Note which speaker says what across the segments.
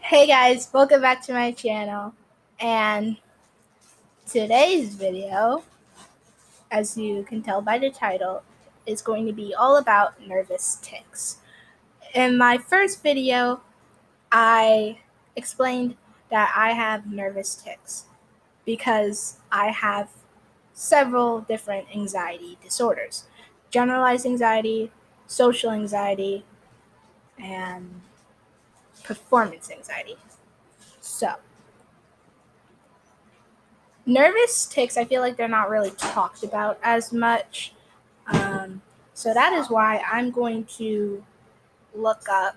Speaker 1: Hey guys, welcome back to my channel. And today's video, as you can tell by the title, is going to be all about nervous tics. In my first video, I explained that I have nervous tics because I have several different anxiety disorders: generalized anxiety, social anxiety, and performance anxiety. So, nervous tics, I feel like they're not really talked about as much. Um, so that is why I'm going to look up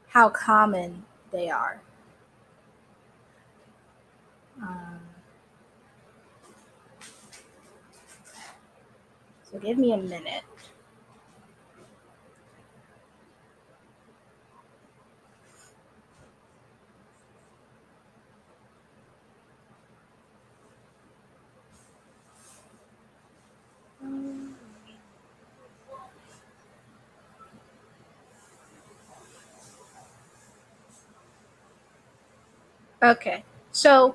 Speaker 1: how common they are. Um, so give me a minute. Okay, so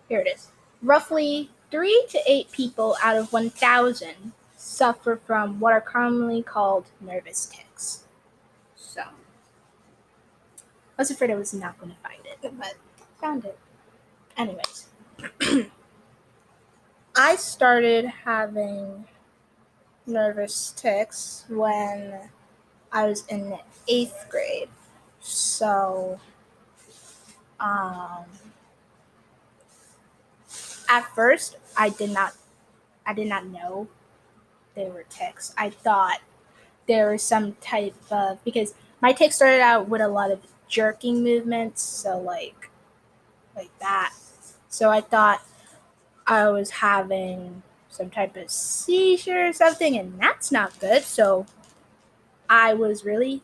Speaker 1: here it is. Roughly 3 to 8 people out of 1,000 suffer from what are commonly called nervous tics. So, I was afraid I was not going to find it, but found it. Anyways, I started having nervous tics when I was in 8th grade. So, um, at first, I did not know they were tics. I thought there was some type of, because my tics started out with a lot of jerking movements, so like that. So I thought I was having some type of seizure or something, and that's not good. So I was really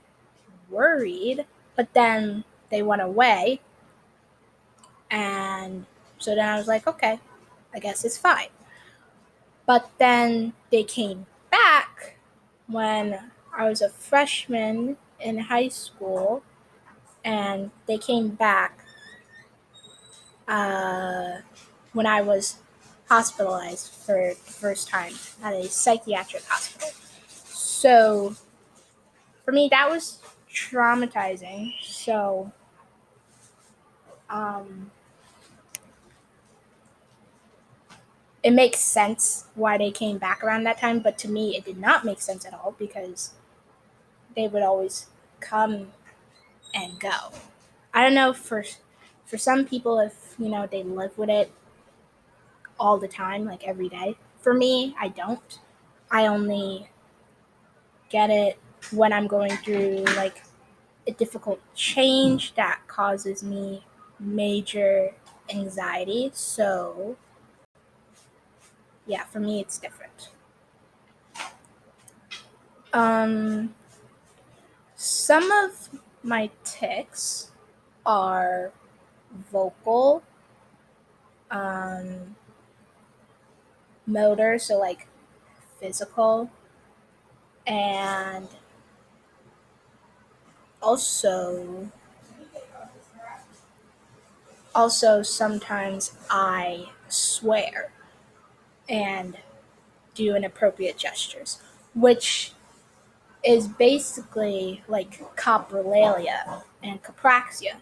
Speaker 1: worried, but then they went away, and so then I was like, okay, I guess it's fine. But then they came back when I was a freshman in high school, and they came back uh, when I was hospitalized for the first time at a psychiatric hospital. So for me, that was traumatizing. So um, it makes sense why they came back around that time, but to me, it did not make sense at all because they would always come and go. I don't know for some people if they live with it all the time, like every day. For me, I don't. I only get it when I'm going through like a difficult change that causes me major anxiety. So yeah, for me it's different. Um, some of my tics are vocal, um, motor, so like physical, and also sometimes I swear and do inappropriate gestures, which is basically like coprolalia and capraxia.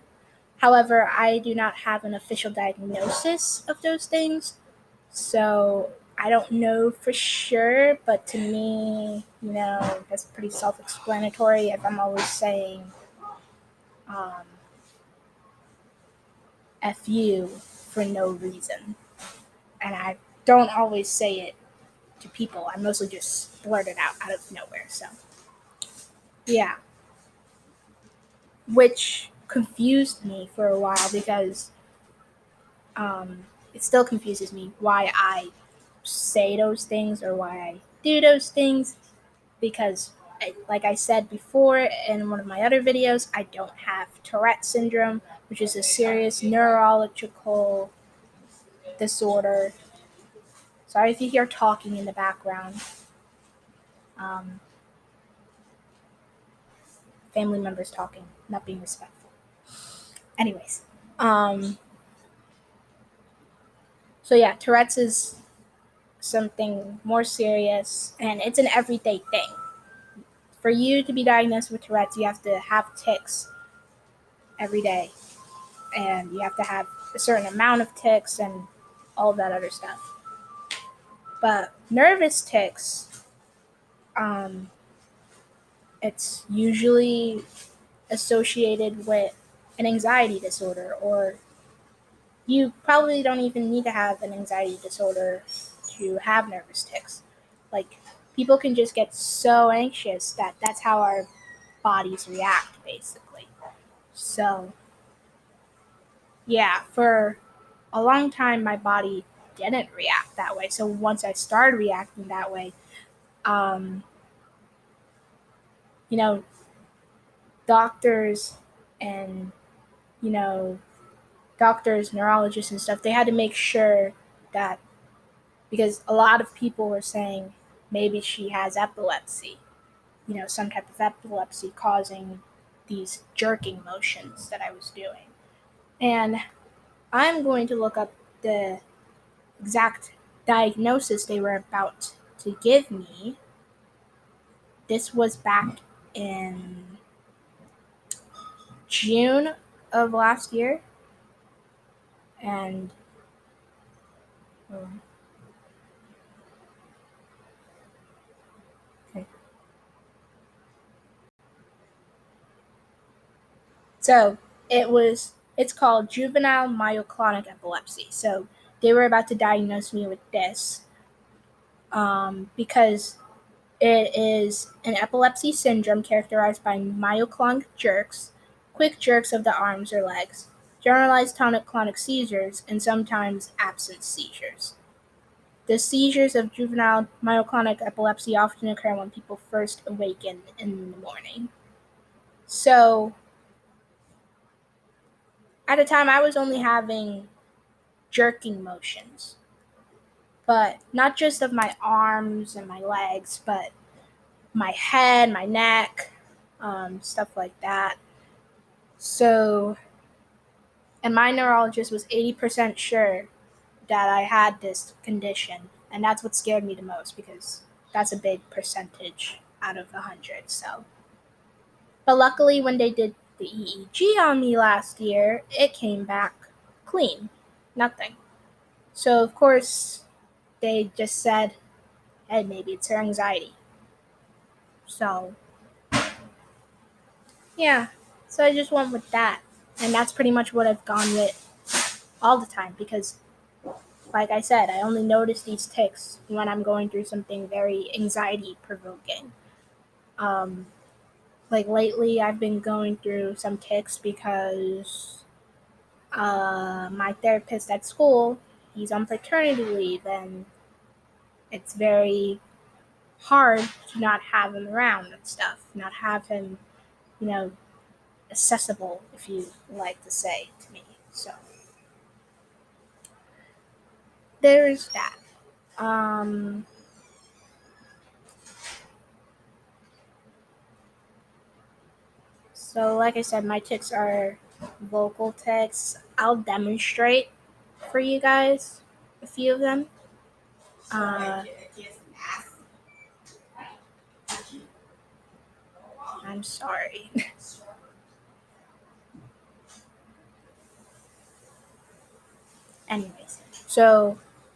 Speaker 1: However, I do not have an official diagnosis of those things, so I don't know for sure, but to me, that's pretty self explanatory if I'm always saying um, F you for no reason. And I don't always say it to people, I mostly just blurt it out of nowhere. So, yeah. Which confused me for a while because it still confuses me why I say those things or why I do those things because, like I said before in one of my other videos, I don't have Tourette syndrome, which is a serious neurological disorder. Sorry if you hear talking in the background. Um, Family members talking, not being respectful. Anyways, um, so yeah, Tourette's is something more serious, and it's an everyday thing. For you to be diagnosed with Tourette's, you have to have tics every day, and you have to have a certain amount of tics and all of that other stuff. But nervous tics, um, it's usually associated with an anxiety disorder, or you probably don't even need to have an anxiety disorder to have nervous tics. Like, people can just get so anxious that that's how our bodies react, basically. So, yeah, for a long time, my body didn't react that way. So once I started reacting that way, um, you know, doctors and, you know, doctors, neurologists, and stuff, they had to make sure that, because a lot of people were saying maybe she has epilepsy, some type of epilepsy causing these jerking motions that I was doing. And I'm going to look up the exact diagnosis they were about to give me. This was back in June of last year. And okay. So it's called juvenile myoclonic epilepsy. So they were about to diagnose me with this, because it is an epilepsy syndrome characterized by myoclonic jerks, quick jerks of the arms or legs, generalized tonic-clonic seizures, and sometimes absent seizures. The seizures of juvenile myoclonic epilepsy often occur when people first awaken in the morning. So, at the time, I was only having jerking motions, but not just of my arms and my legs, but my head, my neck, stuff like that. So, and my neurologist was 80% sure that I had this condition, and that's what scared me the most, because that's a big percentage out of 100. So, but luckily, when they did the EEG on me last year, it came back clean, nothing. So of course, they just said, "Hey, maybe it's her anxiety." So yeah, so I just went with that, and that's pretty much what I've gone with all the time, because like I said, I only notice these tics when I'm going through something very anxiety provoking. Um, like lately, I've been going through some tics because my therapist at school, he's on paternity leave, and it's very hard to not have him around and stuff, not have him, you know, accessible, if you like to say to me. So there's that. Um, so like I said, my tics are vocal tics. I'll demonstrate for you guys a few of them. Uh, I'm sorry. Anyways, so